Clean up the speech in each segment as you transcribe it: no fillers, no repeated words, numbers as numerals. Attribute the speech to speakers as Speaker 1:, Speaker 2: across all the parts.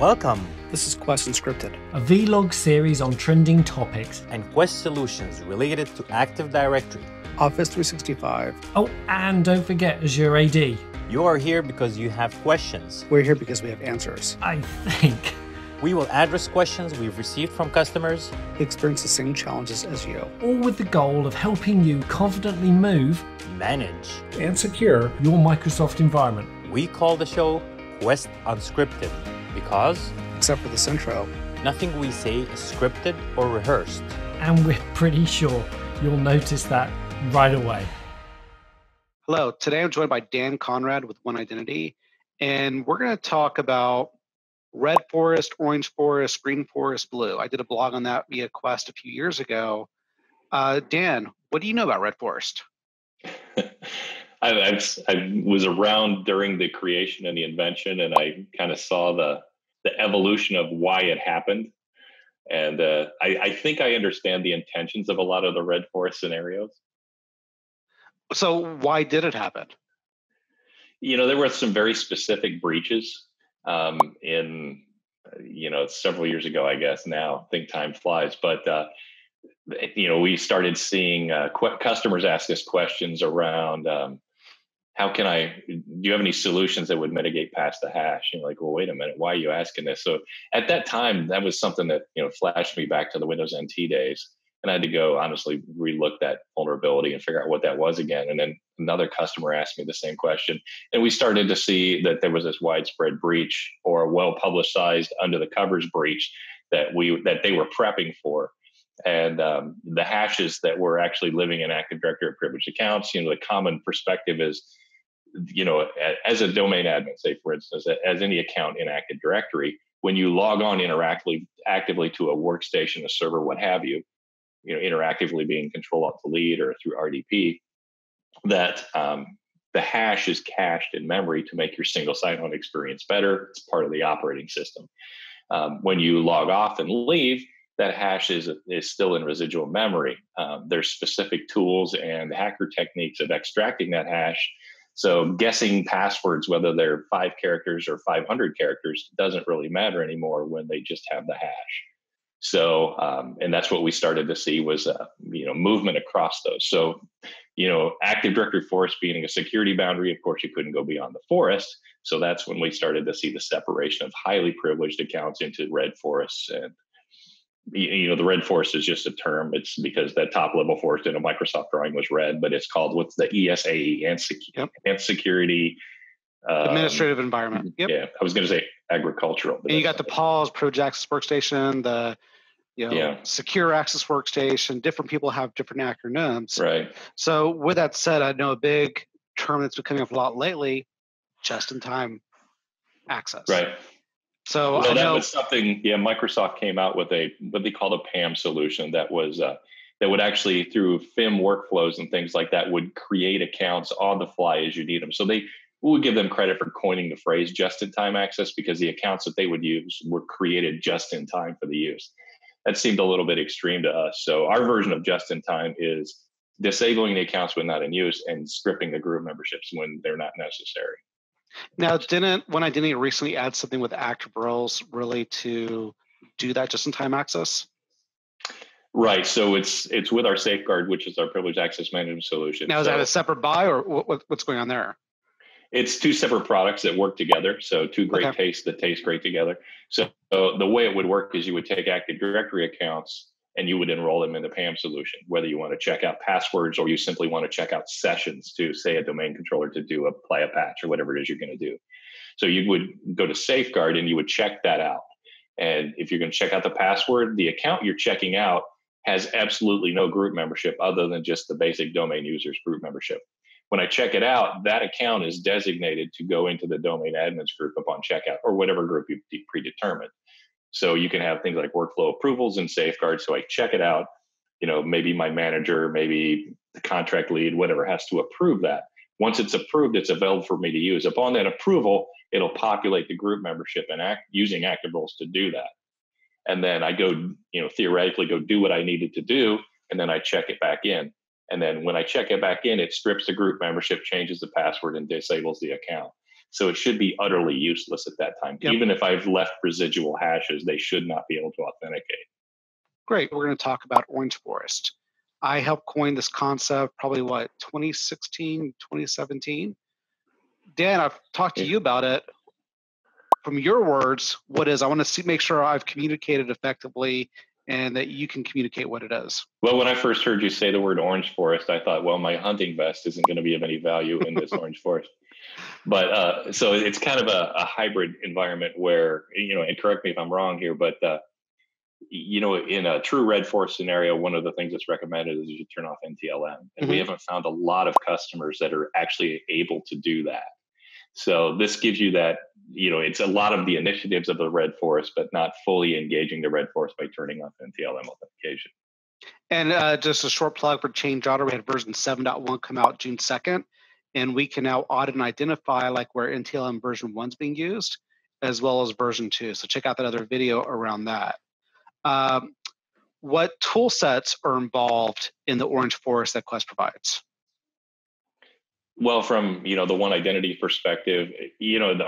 Speaker 1: Welcome
Speaker 2: This is Quest Unscripted,
Speaker 3: a vlog series on trending topics
Speaker 1: and Quest solutions related to Active Directory.
Speaker 2: Office 365.
Speaker 3: Oh, and don't forget Azure AD.
Speaker 1: You are here because you have questions.
Speaker 2: We're here because we have answers.
Speaker 3: I think.
Speaker 1: We will address questions we've received from customers
Speaker 2: Who experience the same challenges as you.
Speaker 3: All with the goal of helping you confidently move
Speaker 1: manage.
Speaker 3: and secure your Microsoft environment.
Speaker 1: We call the show Quest Unscripted because
Speaker 2: Except for this intro.
Speaker 1: nothing we say is scripted or rehearsed.
Speaker 3: And we're pretty sure you'll notice that right away.
Speaker 2: Hello, today I'm joined by Dan Conrad with One Identity, and we're going to talk about Red Forest, Orange Forest, Green Forest, Blue. I did a blog on that via Quest a few years ago. Dan, what do you know about Red Forest?
Speaker 4: I was around during the creation and the invention, and I kind of saw the evolution of why it happened. And I think I understand the intentions of a lot of the Red Forest scenarios.
Speaker 2: So why did it happen?
Speaker 4: You know, there were some very specific breaches in, several years ago, I guess now. I think time flies. But, we started seeing customers ask us questions around, do you have any solutions that would mitigate past the hash? And like, well, wait a minute, why are you asking this? So at that time, that was something that, flashed me back to the Windows NT days. And I had to go honestly relook that vulnerability and figure out what that was again. And then another customer asked me the same question. And we started to see that there was this widespread breach or a well-publicized under the covers breach that they were prepping for. And the hashes that were actually living in Active Directory privileged accounts, the common perspective is, as a domain admin, say, for instance, as any account in Active Directory, when you log on actively to a workstation, a server, what have you, interactively being Control-Alt-Delete or through RDP, that the hash is cached in memory to make your single sign-on experience better. It's part of the operating system. When you log off and leave, that hash is still in residual memory. There's specific tools and hacker techniques of extracting that hash. So guessing passwords, whether they're 5 characters or 500 characters, doesn't really matter anymore when they just have the hash. So, and that's what we started to see was, movement across those. So, Active Directory Forest being a security boundary, of course, you couldn't go beyond the forest. So that's when we started to see the separation of highly privileged accounts into Red Forests. And, the Red Forest is just a term. It's because that top level forest in a Microsoft drawing was red, but it's called what's the ESAE, Advanced Security
Speaker 2: Administrative Environment. Yep.
Speaker 4: Yeah, I was going to say agricultural.
Speaker 2: And you got the PAWS, Privileged Access Workstation, the Secure Access Workstation. Different people have different acronyms.
Speaker 4: Right.
Speaker 2: So with that said, I know a big term that's been coming up a lot lately, just-in-time access.
Speaker 4: Right.
Speaker 2: So
Speaker 4: well,
Speaker 2: I know
Speaker 4: that was something. Yeah, Microsoft came out with what they called a PAM solution that was that would actually through FIM workflows and things like that would create accounts on the fly as you need them. So we would give them credit for coining the phrase just-in-time access because the accounts that they would use were created just in time for the use. That seemed a little bit extreme to us. So our version of just-in-time is disabling the accounts when not in use and stripping the group memberships when they're not necessary.
Speaker 2: Now, didn't One Identity recently add something with active roles really to do that just-in-time access?
Speaker 4: Right. So it's with our Safeguard, which is our privileged access management solution.
Speaker 2: Now, is that a separate buy or what's going on there?
Speaker 4: It's 2 separate products that work together. So 2 great tastes that taste great together. So the way it would work is you would take Active Directory accounts and you would enroll them in the PAM solution, whether you want to check out passwords or you simply want to check out sessions to, say, a domain controller to apply a patch or whatever it is you're going to do. So you would go to Safeguard and you would check that out. And if you're going to check out the password, the account you're checking out has absolutely no group membership other than just the basic domain user's group membership. When I check it out, that account is designated to go into the domain admins group upon checkout or whatever group you've predetermined. So you can have things like workflow approvals and Safeguard. So I check it out, maybe my manager, maybe the contract lead, whatever has to approve that. Once it's approved, it's available for me to use. Upon that approval, it'll populate the group membership and using active roles to do that. And then I go, theoretically go do what I needed to do. And then I check it back in. And then when I check it back in, it strips the group membership, changes the password, and disables the account. So it should be utterly useless at that time.
Speaker 2: Yep.
Speaker 4: Even if I've left residual hashes, they should not be able to authenticate.
Speaker 2: Great. We're going to talk about Orange Forest. I helped coin this concept probably 2016, 2017. Dan, I've talked to you about it. From your words, what is? I want to make sure I've communicated effectively and that you can communicate what it is.
Speaker 4: Well, when I first heard you say the word orange forest, I thought, well, my hunting vest isn't going to be of any value in this orange forest. But so it's kind of a hybrid environment where, and correct me if I'm wrong here, but, in a true red forest scenario, one of the things that's recommended is you turn off NTLM. And we haven't found a lot of customers that are actually able to do that. So this gives you that, it's a lot of the initiatives of the red forest, but not fully engaging the red forest by turning off NTLM authentication.
Speaker 2: And just a short plug for Change Otter, we had version 7.1 come out June 2nd, and we can now audit and identify where NTLM version 1 is being used, as well as version 2. So check out that other video around that. What tool sets are involved in the Orange Forest that Quest provides?
Speaker 4: Well, from the one identity perspective,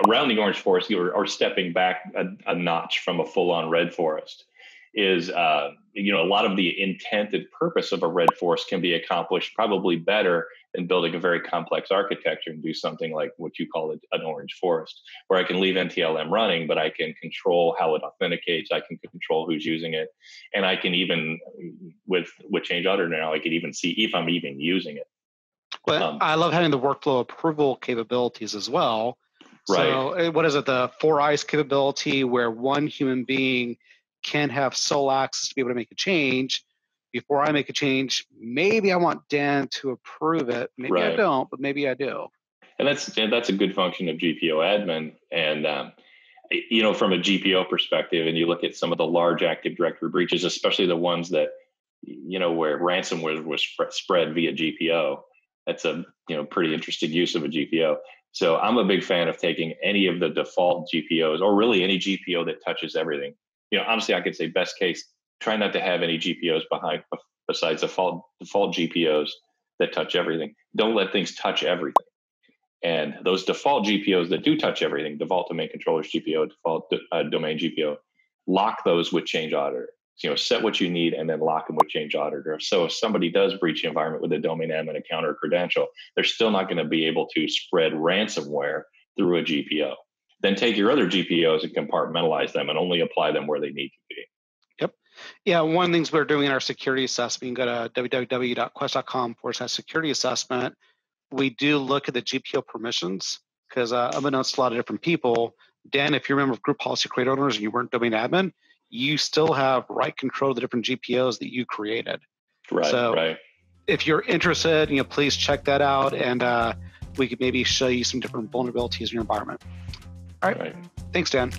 Speaker 4: around the orange forest, or stepping back a notch from a full-on red forest, is a lot of the intended purpose of a red forest can be accomplished probably better than building a very complex architecture and do something like what you call an orange forest, where I can leave NTLM running, but I can control how it authenticates. I can control who's using it, and I can even with Change Otter now, I can even see if I'm even using it.
Speaker 2: Well, I love having the workflow approval capabilities as well.
Speaker 4: Right.
Speaker 2: So what is it, the 4 eyes capability, where one human being can have sole access to be able to make a change. Before I make a change, maybe I want Dan to approve it. Maybe I don't, but maybe I do.
Speaker 4: And that's a good function of GPO admin. And from a GPO perspective, and you look at some of the large Active Directory breaches, especially the ones that where ransomware was spread via GPO. That's a pretty interesting use of a GPO. So I'm a big fan of taking any of the default GPOs, or really any GPO that touches everything. Honestly, I could say best case, try not to have any GPOs besides default GPOs that touch everything. Don't let things touch everything. And those default GPOs that do touch everything, default domain controllers GPO, default domain GPO, lock those with Change Auditor. Set what you need and then lock them with Change Auditor. So if somebody does breach the environment with a domain admin account or credential, they're still not going to be able to spread ransomware through a GPO. Then take your other GPOs and compartmentalize them and only apply them where they need to be.
Speaker 2: Yep. Yeah, one of the things we're doing in our security assessment, you can go to www.quest.com/security assessment. We do look at the GPO permissions because unbeknownst to a lot of different people, Dan, if you're a member of group policy create owners and you weren't domain admin, you still have right control of the different GPOs that you created.
Speaker 4: Right. So
Speaker 2: if you're interested, please check that out, and we could maybe show you some different vulnerabilities in your environment. All right. Thanks, Dan.